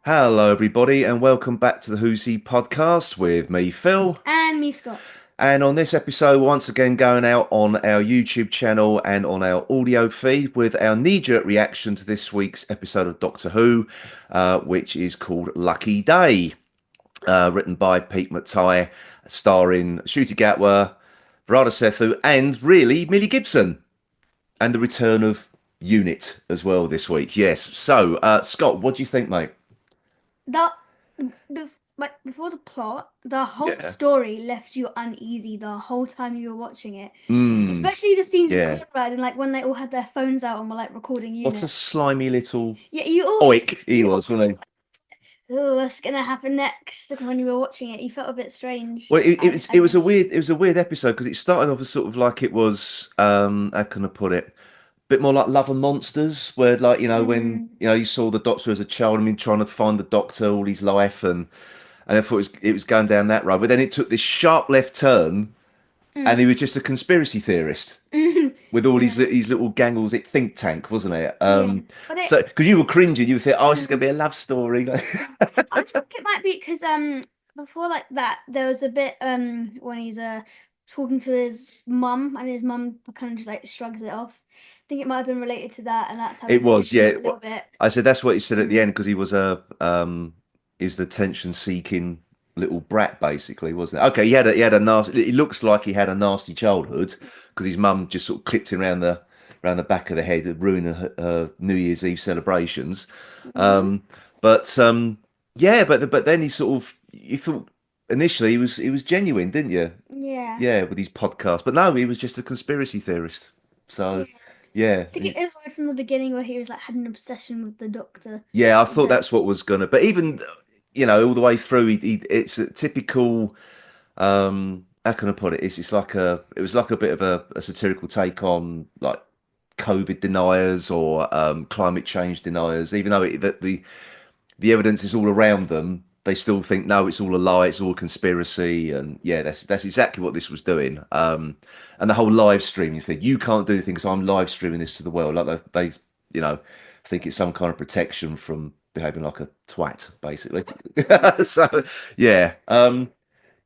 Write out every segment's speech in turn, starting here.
Hello, everybody, and welcome back to the Who'sy podcast with me, Phil. And me, Scott. And on this episode, once again, going out on our YouTube channel and on our audio feed with our knee-jerk reaction to this week's episode of Doctor Who, which is called Lucky Day, written by Pete McTighe, starring Ncuti Gatwa, Varada Sethu, and really Millie Gibson, and the return of Unit as well this week. Yes. So, Scott, what do you think, mate? That like before the plot, the whole Yeah. story left you uneasy the whole time you were watching it. Mm, Especially the scenes with yeah. Conrad and like when they all had their phones out and were like recording What a unit. slimy little Yeah, you all oik he you was, all wasn't he? oh, what's gonna happen next? When you were watching it, you felt a bit strange. Well, it I was I it was a guess. weird episode because it started off as sort of like it was how can I put it? A bit more like Love and Monsters, where like when Mm, you saw the Doctor as a child, I mean trying to find the Doctor all his life, and I thought it was going down that road, but then it took this sharp left turn, and he mm, was just a conspiracy theorist mm. with all Yeah, these little gangles, think tank, wasn't it? yeah. But So because you were cringing, you would think, oh, this is gonna mm, be a love story. I think it might be because before like that there was a bit when he's talking to his mum and his mum kind of just like shrugs it off. I think it might have been related to that and that's how It it threw was, me yeah. off a little bit. I said that's what he said at the Mm. end because he was the attention-seeking little brat, basically, wasn't it? Okay, he had a nasty. It looks like he had a nasty childhood because his mum just sort of clipped him around the back of the head, ruining her New Year's Eve celebrations. Hmm. Um, but yeah, but then he sort of you thought initially he was genuine, didn't you? Yeah. Yeah, with his podcast, but no, he was just a conspiracy theorist. Yeah. So yeah, I think it is right from the beginning where he was like had an obsession with the doctor. yeah, I A thought bit. that's what was gonna. But even all the way through, it's a typical. How can I put it? It was like a bit of a satirical take on like COVID deniers or climate change deniers. Even though the evidence is all around them, they still think no, it's all a lie, it's all a conspiracy. And yeah, that's exactly what this was doing. And the whole live streaming thing, you can't do anything because I'm live streaming this to the world. Like they think it's some kind of protection from behaving like a twat, basically. So yeah,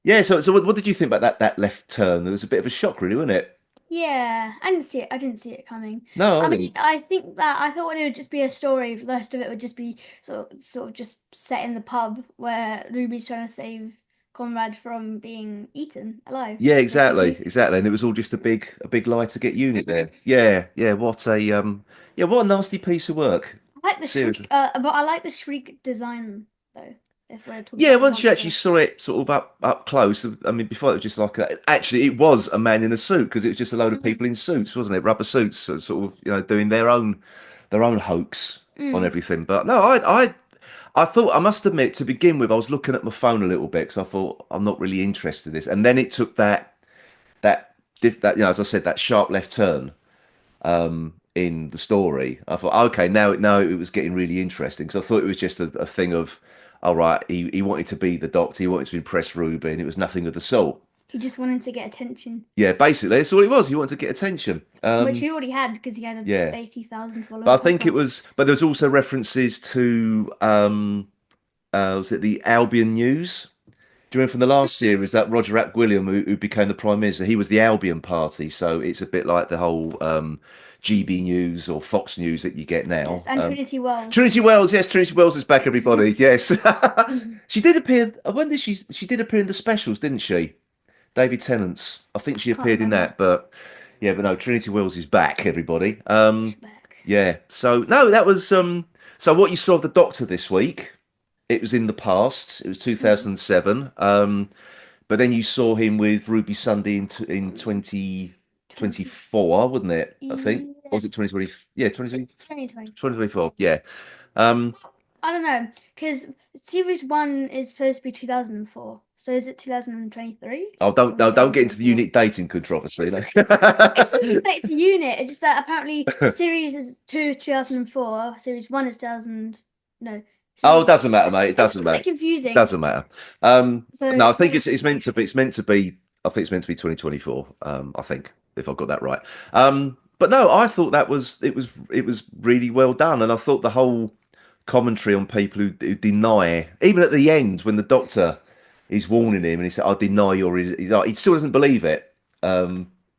yeah. So what did you think about that left turn? There was a bit of a shock, really, wasn't it? Yeah, I didn't see it. I didn't see it coming. No, I I mean, didn't. I think that I thought it would just be a story. The rest of it would just be sort of just set in the pub where Ruby's trying to save Conrad from being eaten alive, Yeah, basically. exactly. And it was all just a big lie to get unit there. Yeah, yeah. What a nasty piece of work. I like the shriek, Seriously. but I like the shriek design though. If we're talking Yeah, about the once you actually monster. saw it sort of up close, I mean, before it was just like actually it was a man in a suit because it was just a load of Mm, people in suits, wasn't it? Rubber suits, sort of doing their own hoax on mm, everything. But no, I thought I must admit to begin with, I was looking at my phone a little bit because I thought I'm not really interested in this, and then it took that as I said, that sharp left turn in the story. I thought, okay, now it was getting really interesting because I thought it was just a thing of, all right, he wanted to be the Doctor, he wanted to impress Ruby, and it was nothing of the sort. he just wanted to get attention, Yeah, basically, that's all it was. He wanted to get attention. which he already had because he had a Yeah, 80,000 follower but I think it podcast. was. But there was also references to was it the Albion News? Do you remember from the last series that Roger William, who became the Prime Minister, he was the Albion Party, so it's a bit like the whole GB News or Fox News that you get Yes, now. and Trinity Wells. Trinity Wells, yes, Trinity Wells is back, everybody. Yes, she did appear. I wonder if she did appear in the specials, didn't she? David Tennant's. I think she Can't appeared in remember. that, but yeah, but no, Trinity Wells is back, everybody. She's back. Yeah. So no, that was so what you saw of the Doctor this week. It was in the past. It was Mm. 2007. But then you saw him with Ruby Sunday in 20. 2024, wasn't it? I think. Or Yeah, was it 2020? Yeah, 2020, it's 2020. 2024. Yeah. Um, I don't know, because series one is supposed to be 2004. So is it 2023 oh, or is it don't get into the 2024? unit dating controversy. It's not related to unit. It's just that apparently series is 2004, series one is 2000. No, Oh, it series. doesn't matter, mate. It It's doesn't a bit matter. confusing. Doesn't matter. So No, I think it's meant to be. It's meant 2026. to be. I think it's meant to be 2024. I think if I got that right. But no, I thought it was really well done, and I thought the whole commentary on people who deny, even at the end when the doctor is warning him and he said, "I deny your," he's like, he still doesn't believe it,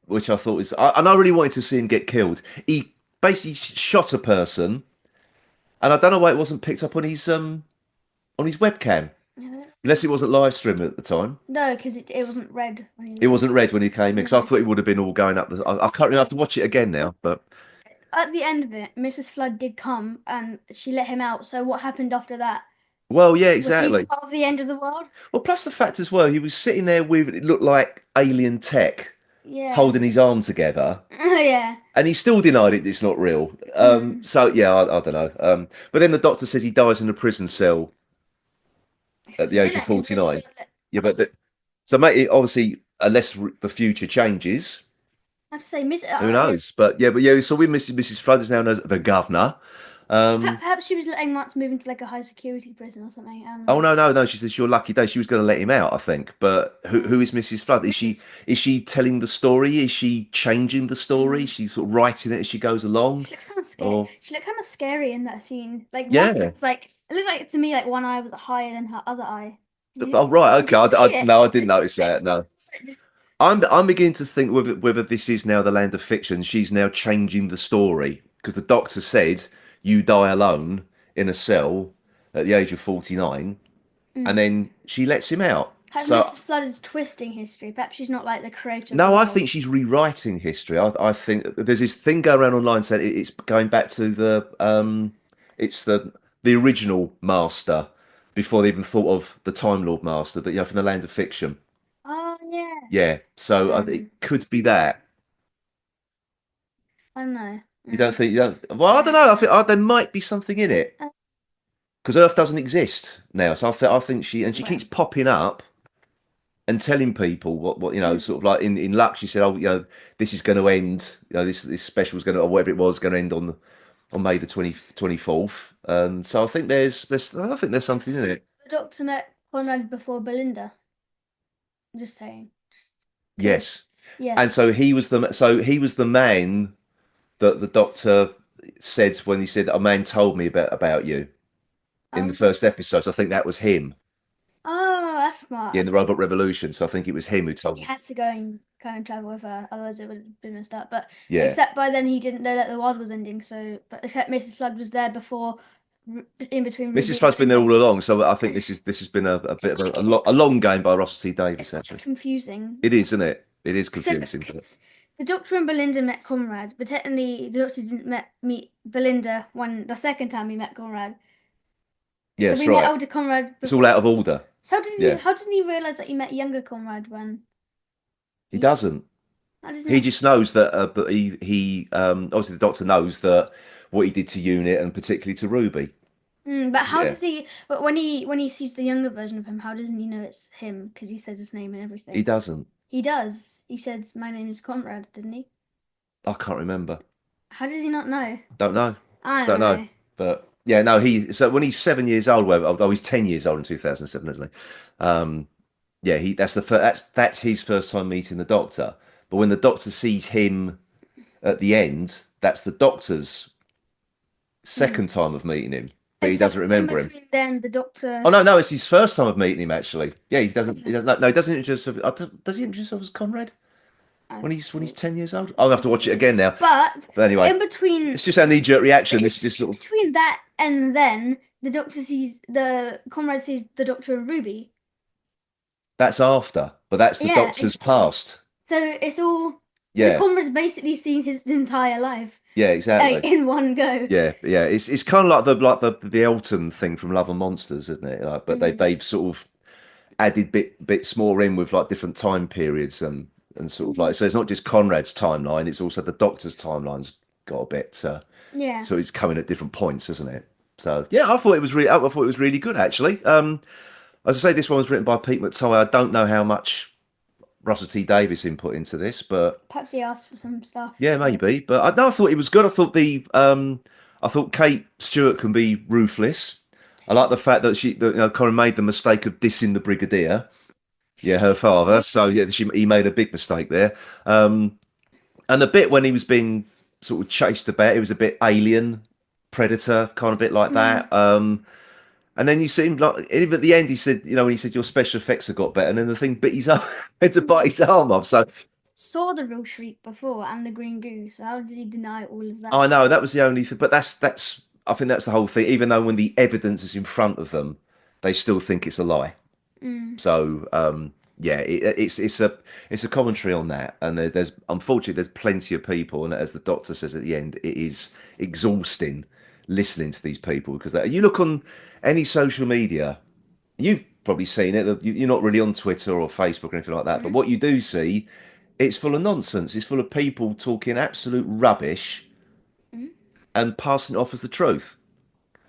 which I thought was, and I really wanted to see him get killed. He basically shot a person, and I don't know why it wasn't picked up on his webcam, unless it wasn't live streaming at the time. No, because it wasn't red when he was It in. wasn't red when he came in because I No. thought it would have been all going up. I can't really have to watch it again now, but At the end of it, Mrs. Flood did come and she let him out. So what happened after that? well, yeah, Was he exactly. part of the end of the world? Well, plus the fact as well, he was sitting there with it looked like alien tech Yeah. holding his arm together, Oh yeah. and he still denied it. It's not real. Mm. So yeah, I don't know. But then the doctor says he dies in a prison cell at Except the he age of didn't, because Mrs. 49. Flood let. Yeah, but so mate, obviously, unless the future changes, I have to say, who knows? But yeah. So we Mrs. Flood is now known as the governor. Um, perhaps she was letting Max move into like a high security prison or something. I don't oh know. no. She says your lucky day. She was going to let him out, I think. But who is Mrs. Flood? Mrs. Is she telling the story? Is she changing the story? Mm. Is she sort of writing it as she goes along? She looks kind of scary. Or She looked kind of scary in that scene. Like one, yeah. it's like it looked like to me like one eye was higher than her other eye. Oh right, Did okay. you see it? No, I didn't notice Like, that. No, it's like- I'm beginning to think whether this is now the land of fiction. She's now changing the story because the doctor said you die alone in a cell at the age of 49, and Mm. then she lets him out. Perhaps So Mrs. Flood is twisting history. Perhaps she's not like the creator of the no, I world. think she's rewriting history. I think there's this thing going around online saying it's going back to it's the original master before they even thought of the Time Lord Master that from the land of fiction. Oh yeah. Yeah, so I think Um, it could be that. I don't know. You don't think you don't? Well, I don't know. I think there might be something in it Uh, because Earth doesn't exist now. So I think she keeps well, popping up and telling people what mm, sort of like in luck. She said, "Oh, this is going to end. This special is going to or whatever it was going to end on May the 24th." And so I think I think there's something in so it. the Doctor met Conrad before Belinda. Just saying. Just because. Yes, and Yes. so he was the man that the Doctor said when he said a man told me about you in the Um. first episode. So I think that was him. Oh, that's Yeah, smart. in the Robot Revolution. So I think it was him who told He me. had to go and kind of travel with her, otherwise it would have been messed up. But Yeah. except by then he didn't know that the world was ending. So, but except Mrs. Flood was there before, in between Mrs. Ruby and Flood's been there Belinda. all along, so I think this has been a bit of a long game by Russell T It's Davies. quite Actually, confusing. it is, isn't it? It is Except confusing, but because the Doctor and Belinda met Conrad, but technically the Doctor didn't meet Belinda when the second time he met Conrad. yeah, So that's we met right. older Conrad It's all before. out of order. So how did he? Yeah, How didn't he realize that he met younger Conrad when he he? doesn't. How does he He not? just knows that he obviously the Doctor knows that what he did to Unit and particularly to Ruby. But how Yeah, does he? But when he sees the younger version of him, how doesn't he know it's him? Because he says his name and he everything. doesn't. He does. He said, "My name is Conrad," didn't he? I can't remember. How does he not know? Don't know. I don't Don't know. know. But yeah, no, so when he's 7 years old, well, although he's 10 years old in 2007, isn't he? Yeah, that's the first, that's his first time meeting the Doctor. But when the Doctor sees him at the end, that's the Doctor's Hmm. second time of meeting him, but he doesn't Except in remember him. between then, the Oh Doctor. no, it's his first time of meeting him actually. Yeah, he doesn't. He Okay. doesn't. No, he doesn't introduce. Does he introduce himself as Conrad I when he's thought 10 years old? I'll have to watch it maybe. again now. But But anyway, in between, it's just our knee jerk reaction. This is just in sort of between that and then, the Doctor sees the Conrad sees the Doctor and Ruby. that's after, but that's the Yeah, Doctor's exactly. past. So it's all the Yeah, Conrad's basically seen his entire life yeah, exactly. in one go. Yeah. It's kind of like the Elton thing from Love and Monsters, isn't it? Like, but Mm. they've sort of added bits more in with like different time periods and sort of like so it's not just Conrad's timeline, it's also the Doctor's timeline's got a bit Yeah. so it's coming at different points, isn't it? So yeah, I thought it was really good actually. As I say, this one was written by Pete McTighe. I don't know how much Russell T Davies input into this, but Perhaps he asked for some stuff. yeah, So. maybe. But no, I thought it was good. I thought Kate Stewart can be ruthless. I like the fact that Corin made the mistake of dissing the Brigadier, yeah, her father. So yeah, he made a big mistake there. And the bit when he was being sort of chased about, it was a bit alien predator, kind of bit like Mm. that. And then you see him like even at the end, he said, when he said your special effects have got better, and then the thing bit his arm, had to bite his arm off. So Saw the real Shriek before and the Green Goose. So how did he deny all of that? I know that was the only thing, but that's I think that's the whole thing. Even though when the evidence is in front of them, they still think it's a lie. Mm. So yeah, it's a commentary on that, and there's unfortunately there's plenty of people, and as the doctor says at the end, it is exhausting listening to these people because you look on any social media, you've probably seen it. You're not really on Twitter or Facebook or anything like that, but Mm. what you do see, it's full of nonsense. It's full of people talking absolute rubbish Mm. and passing it off as the truth.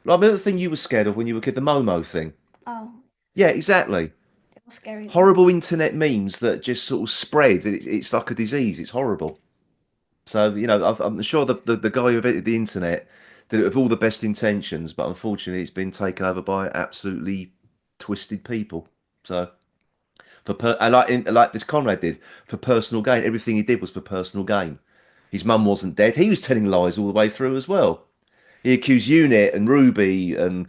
Like, remember the thing you were scared of when you were a kid, the Momo thing? Oh, Yeah, exactly. it was scary though. Horrible internet memes that just sort of spread. It's like a disease. It's horrible. So, I'm sure the guy who invented the internet did it with all the best intentions, but unfortunately, it's been taken over by absolutely twisted people. So, and like this Conrad did for personal gain. Everything he did was for personal gain. His mum wasn't dead. He was telling lies all the way through as well. He accused UNIT and Ruby and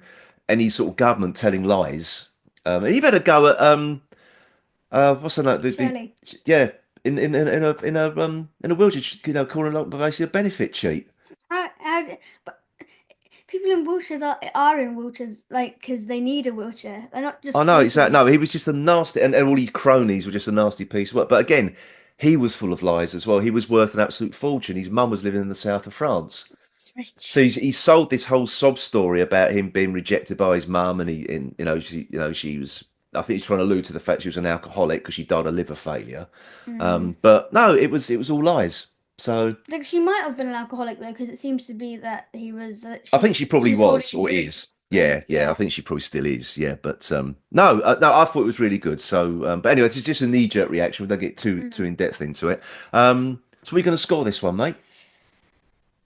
any sort of government telling lies. And he even had a go at what's her name? Shirley. Yeah, in a wheelchair, calling like basically a benefit cheat. But people in wheelchairs are in wheelchairs like because they need a wheelchair. They're not I just know it's that. walking. No, he was just a nasty, and all his cronies were just a nasty piece of work. But again, he was full of lies as well. He was worth an absolute fortune. His mum was living in the south of France. It's So rich. he's sold this whole sob story about him being rejected by his mum, and she was. I think he's trying to allude to the fact she was an alcoholic because she died of liver failure. Mm. But no, it was all lies. So Like she might have been an alcoholic though, because it seems to be that he was. I think she She probably was holding was a or drink. is. Drink. Yeah. I Yeah. think she probably still is. Yeah, but no, no, I thought it was really good. So, but anyway, it's just a knee-jerk reaction. We don't get too Mm. in depth into it. So we're going to score this one, mate.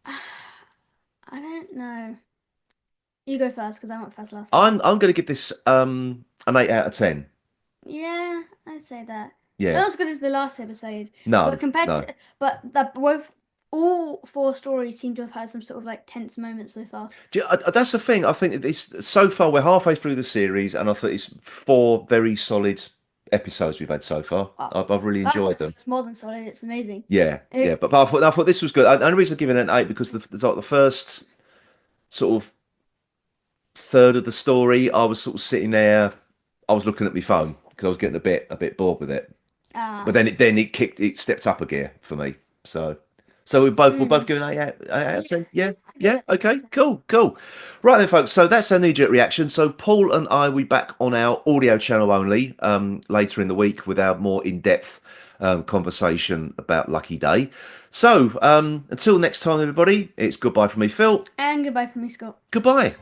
I don't know. You go first because I went first last time. I'm going to give this an 8 out of 10. Yeah, I'd say that. Yeah, Not as good as the last episode, but no, compared no. to, but that both all four stories seem to have had some sort of like tense moments so far. That's the thing. I think it's so far we're halfway through the series, and I think it's 4 very solid episodes we've had so far. Oh, I've really enjoyed them. that's more than solid. It's amazing. Yeah, yeah. It, But I thought this was good. The only reason I'm giving it an 8 because the first sort of third of the story, I was sort of sitting there. I was looking at my phone because I was getting a bit bored with it. But ah, then it stepped up a gear for me. So we're both mm, giving 8 out of 10. yeah, Yeah, I give yeah. it. Okay, cool. Right then, folks. So that's our knee-jerk reaction. So Paul and I will be back on our audio channel only later in the week with our more in-depth conversation about Lucky Day. So until next time, everybody, it's goodbye from me, Phil. And goodbye from me, Scott. Goodbye.